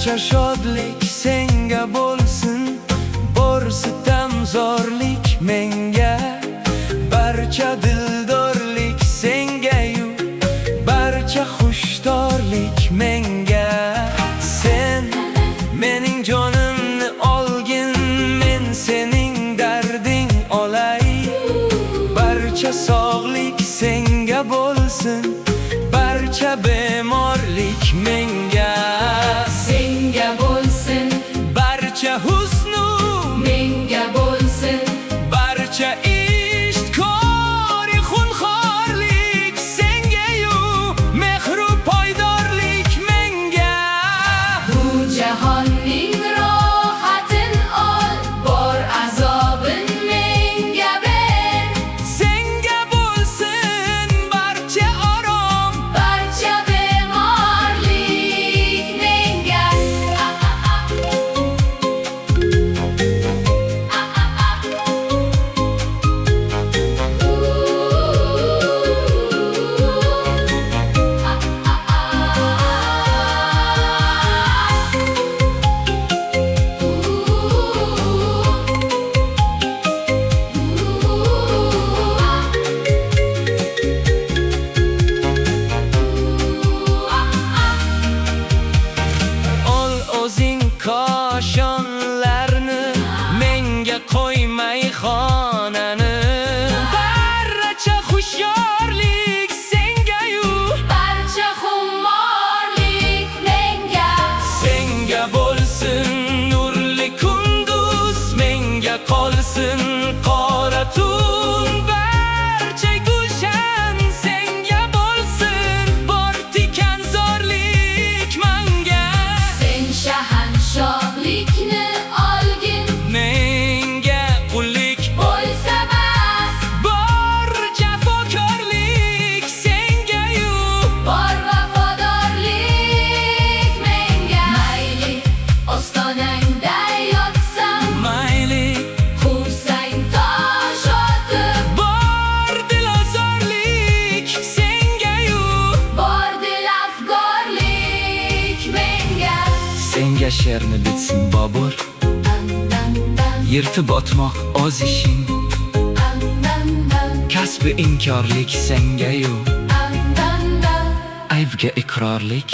barcha shodlik senga bo'lsin, bor sitam zo'rlik menga, barcha dildorlik senga-yu, barcha xushdorlik menga. Sen mening jonimni olgin, men sening darding olay, barcha sog'lik senga bo'lsin, barcha bemorlik menga. Senga bo'lsin, barcha husnu menga bo'lsin, barcha ishtkori xunxorlik senga-yu, mehru poydorlik menga. bu jahonning rohatin ol, bor azobin menga ber. Senga bo'lsin barcha orom, Barcha bemorlik menga. ol o'zing koshonlarni, menga qo'ymay xonani. Barcha hushyorlik senga-yu, Barcha xumorlik menga. senga bo'lsin nurli kunduz, menga qolsin qora tun. Barcha gulshan senga bo'lsin, bor tikan zorlik menga. Sen shahanshohlikni olgin, Menga qullik bo'lsa bas, bor, jafokorlik senga-yu, bor vafodorlik menga. Mayli ostonangda yotsam, mayli quvsang tosh otib, bor dilozorlik senga-yu, bor dilafgorlik menga. senga she'rni bitsin Bobur, yirtib o'tmoq o'z ishing, kasbi inkorlik senga-yu, aybga iqrorlik